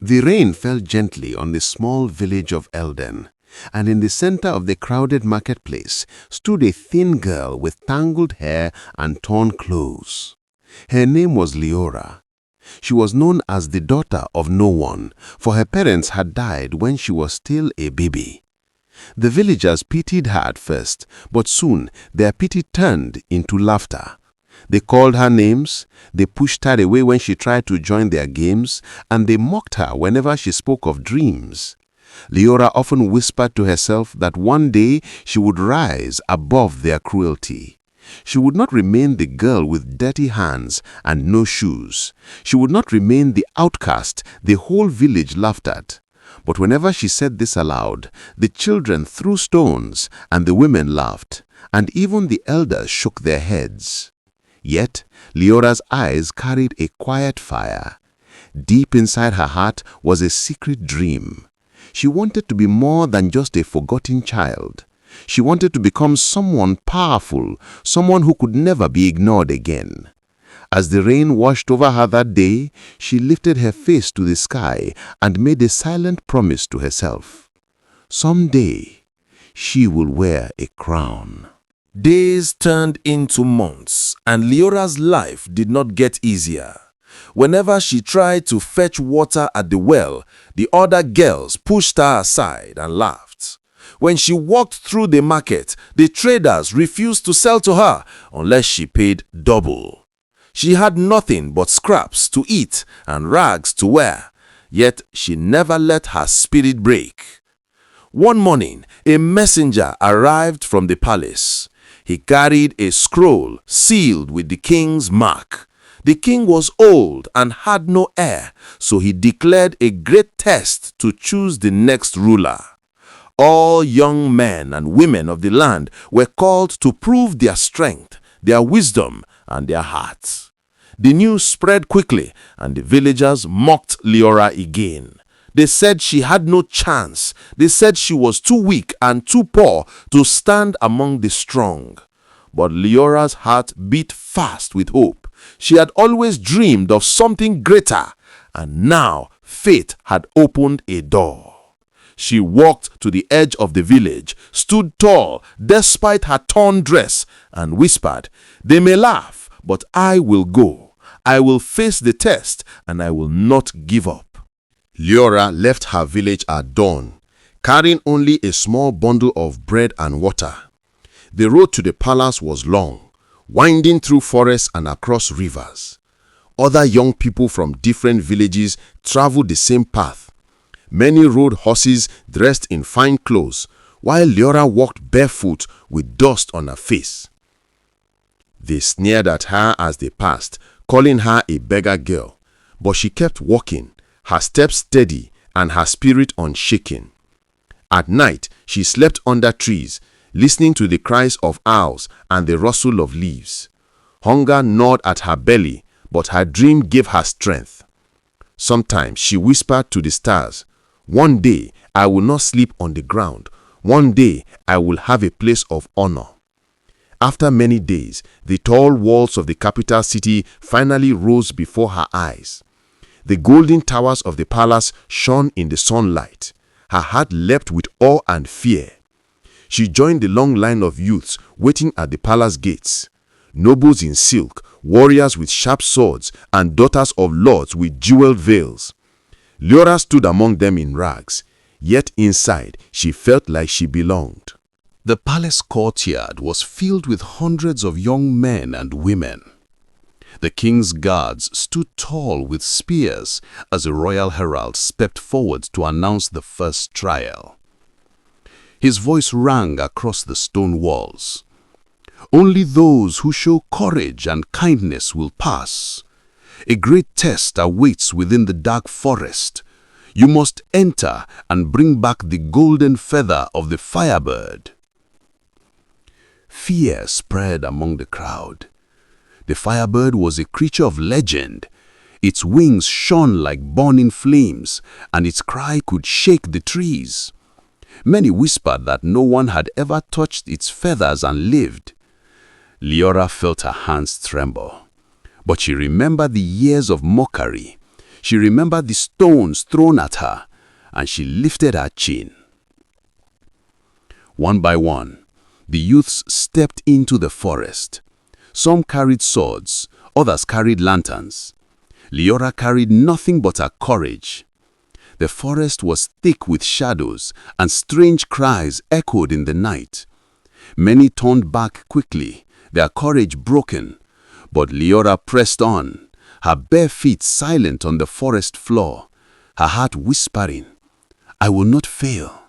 The rain fell gently on the small village of Elden, and in the center of the crowded marketplace stood a thin girl with tangled hair and torn clothes. Her name was Leora. She was known as the daughter of no one, for her parents had died when she was still a baby. The villagers pitied her at first, but soon their pity turned into laughter. They called her names, they pushed her away when she tried to join their games, and they mocked her whenever she spoke of dreams. Leora often whispered to herself that one day she would rise above their cruelty. She would not remain the girl with dirty hands and no shoes. She would not remain the outcast the whole village laughed at. But whenever she said this aloud, the children threw stones and the women laughed, and even the elders shook their heads. Yet Leora's eyes carried a quiet fire. Deep inside her heart was a secret dream. She wanted to be more than just a forgotten child. She wanted to become someone powerful, someone who could never be ignored again. As the rain washed over her that day, she lifted her face to the sky and made a silent promise to herself. Someday, she will wear a crown. Days turned into months, and Leora's life did not get easier. Whenever she tried to fetch water at the well, the other girls pushed her aside and laughed. When she walked through the market, the traders refused to sell to her unless she paid double. She had nothing but scraps to eat and rags to wear, yet she never let her spirit break. One morning, a messenger arrived from the palace. He carried a scroll sealed with the king's mark. The king was old and had no heir, so he declared a great test to choose the next ruler. All young men and women of the land were called to prove their strength, their wisdom, and their hearts. The news spread quickly, and the villagers mocked Leora again. They said she had no chance. They said she was too weak and too poor to stand among the strong. But Leora's heart beat fast with hope. She had always dreamed of something greater, and now fate had opened a door. She walked to the edge of the village, stood tall despite her torn dress, and whispered, "They may laugh, but I will go. I will face the test, and I will not give up." Leora left her village at dawn, carrying only a small bundle of bread and water. The road to the palace was long, winding through forests and across rivers. Other young people from different villages traveled the same path. Many rode horses dressed in fine clothes, while Leora walked barefoot with dust on her face. They sneered at her as they passed, calling her a beggar girl, but she kept walking, her steps steady and her spirit unshaken. At night, she slept under trees, listening to the cries of owls and the rustle of leaves. Hunger gnawed at her belly, but her dream gave her strength. Sometimes she whispered to the stars, "One day I will not sleep on the ground. One day I will have a place of honor." After many days, the tall walls of the capital city finally rose before her eyes. The golden towers of the palace shone in the sunlight. Her heart leapt with awe and fear. She joined the long line of youths waiting at the palace gates. Nobles in silk, warriors with sharp swords, and daughters of lords with jeweled veils. Leora stood among them in rags, yet inside she felt like she belonged. The palace courtyard was filled with hundreds of young men and women. The king's guards stood tall with spears as the royal herald stepped forward to announce the first trial. His voice rang across the stone walls. "Only those who show courage and kindness will pass. A great test awaits within the dark forest. You must enter and bring back the golden feather of the firebird." Fear spread among the crowd. The firebird was a creature of legend. Its wings shone like burning flames, and its cry could shake the trees. Many whispered that no one had ever touched its feathers and lived. Leora felt her hands tremble. But she remembered the years of mockery. She remembered the stones thrown at her, and she lifted her chin. One by one, the youths stepped into the forest. Some carried swords, others carried lanterns. Liora carried nothing but her courage. The forest was thick with shadows, and strange cries echoed in the night. Many turned back quickly, their courage broken. But Liora pressed on, her bare feet silent on the forest floor, her heart whispering, "I will not fail.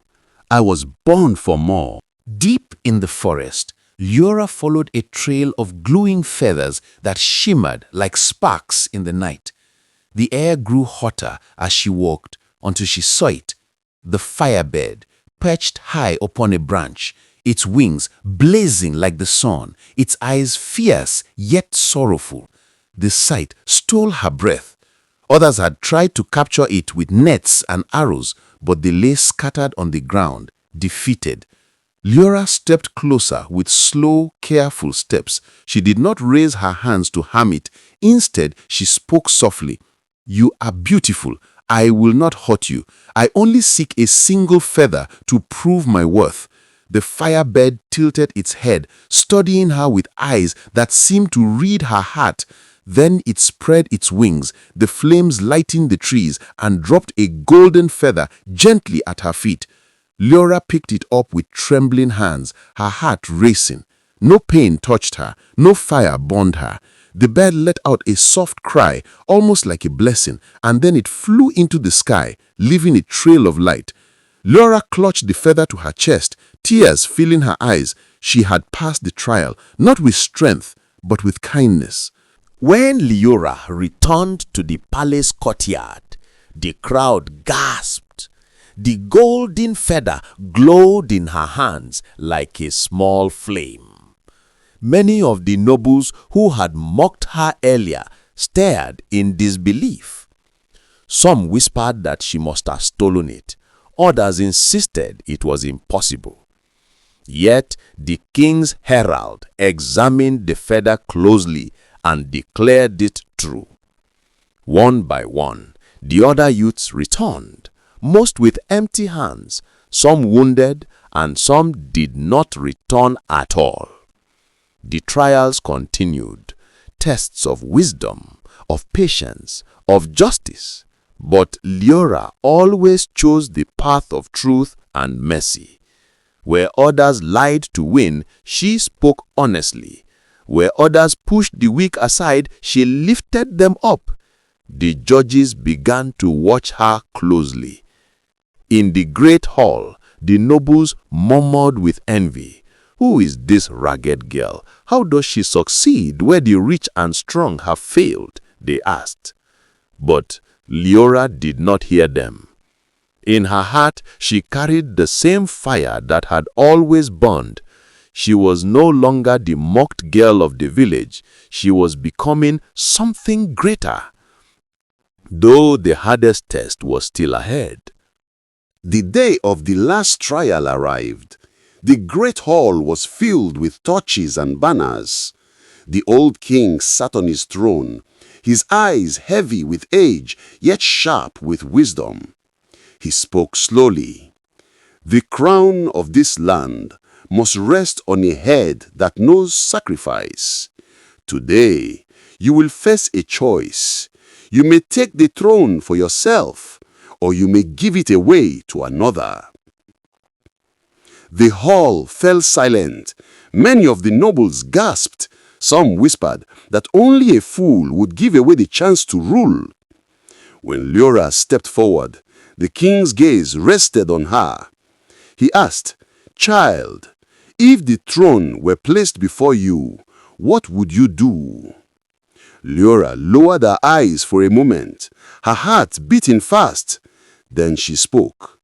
I was born for more." Deep in the forest, Liora followed a trail of glowing feathers that shimmered like sparks in the night. The air grew hotter as she walked until she saw it, the firebird, perched high upon a branch, its wings blazing like the sun, its eyes fierce yet sorrowful. The sight stole her breath. Others had tried to capture it with nets and arrows, but they lay scattered on the ground, defeated. Liora stepped closer with slow, careful steps. She did not raise her hands to harm it. Instead, she spoke softly. "You are beautiful. I will not hurt you. I only seek a single feather to prove my worth." The firebird tilted its head, studying her with eyes that seemed to read her heart. Then it spread its wings, the flames lighting the trees, and dropped a golden feather gently at her feet. Liora picked it up with trembling hands, her heart racing. No pain touched her, no fire burned her. The bird let out a soft cry, almost like a blessing, and then it flew into the sky, leaving a trail of light. Liora clutched the feather to her chest, tears filling her eyes. She had passed the trial, not with strength, but with kindness. When Liora returned to the palace courtyard, the crowd gasped. The golden feather glowed in her hands like a small flame. Many of the nobles who had mocked her earlier stared in disbelief. Some whispered that she must have stolen it. Others insisted it was impossible. Yet the king's herald examined the feather closely and declared it true. One by one, the other youths returned, most with empty hands, some wounded, and some did not return at all. The trials continued, tests of wisdom, of patience, of justice. But Liora always chose the path of truth and mercy. Where others lied to win, she spoke honestly. Where others pushed the weak aside, she lifted them up. The judges began to watch her closely. In the great hall, the nobles murmured with envy. "Who is this ragged girl? How does she succeed where the rich and strong have failed?" they asked. But Liora did not hear them. In her heart, she carried the same fire that had always burned. She was no longer the mocked girl of the village. She was becoming something greater. Though the hardest test was still ahead. The day of the last trial arrived. The great hall was filled with torches and banners. The old king sat on his throne, his eyes heavy with age, yet sharp with wisdom. He spoke slowly. "The crown of this land must rest on a head that knows sacrifice. Today, you will face a choice. You may take the throne for yourself, or you may give it away to another." The hall fell silent. Many of the nobles gasped. Some whispered that only a fool would give away the chance to rule. When Liora stepped forward, the king's gaze rested on her. He asked, "Child, if the throne were placed before you, what would you do?" Liora lowered her eyes for a moment, her heart beating fast. Then she spoke.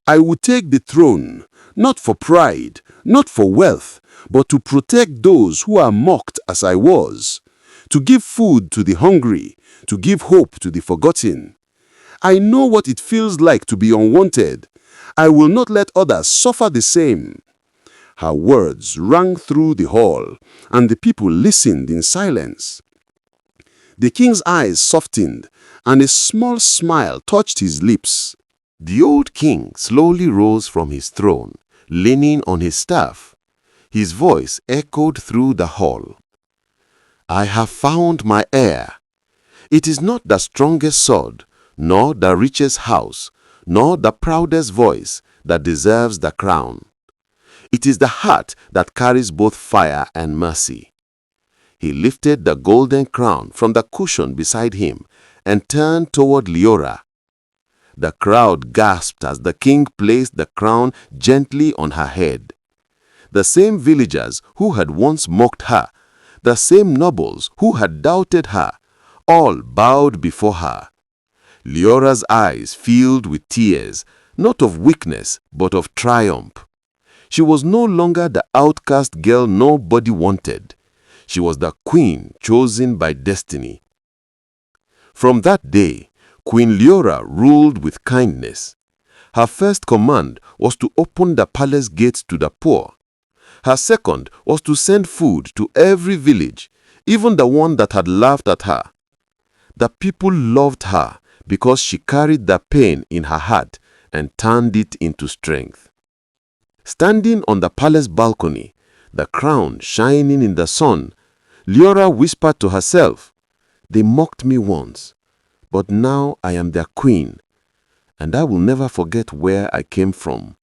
"I would take the throne, not for pride, not for wealth, but to protect those who are mocked as I was, to give food to the hungry, to give hope to the forgotten. I know what it feels like to be unwanted. I will not let others suffer the same." Her words rang through the hall, and the people listened in silence. The king's eyes softened, and a small smile touched his lips. The old king slowly rose from his throne, leaning on his staff. His voice echoed through the hall. "I have found my heir. It is not the strongest sword, nor the richest house, nor the proudest voice that deserves the crown. It is the heart that carries both fire and mercy." He lifted the golden crown from the cushion beside him and turned toward Liora. The crowd gasped as the king placed the crown gently on her head. The same villagers who had once mocked her, the same nobles who had doubted her, all bowed before her. Liora's eyes filled with tears, not of weakness, but of triumph. She was no longer the outcast girl nobody wanted. She was the queen chosen by destiny. From that day, Queen Liora ruled with kindness. Her first command was to open the palace gates to the poor. Her second was to send food to every village, even the one that had laughed at her. The people loved her because she carried the pain in her heart and turned it into strength. Standing on the palace balcony, the crown shining in the sun, Liora whispered to herself, "They mocked me once, but now I am their queen, and I will never forget where I came from."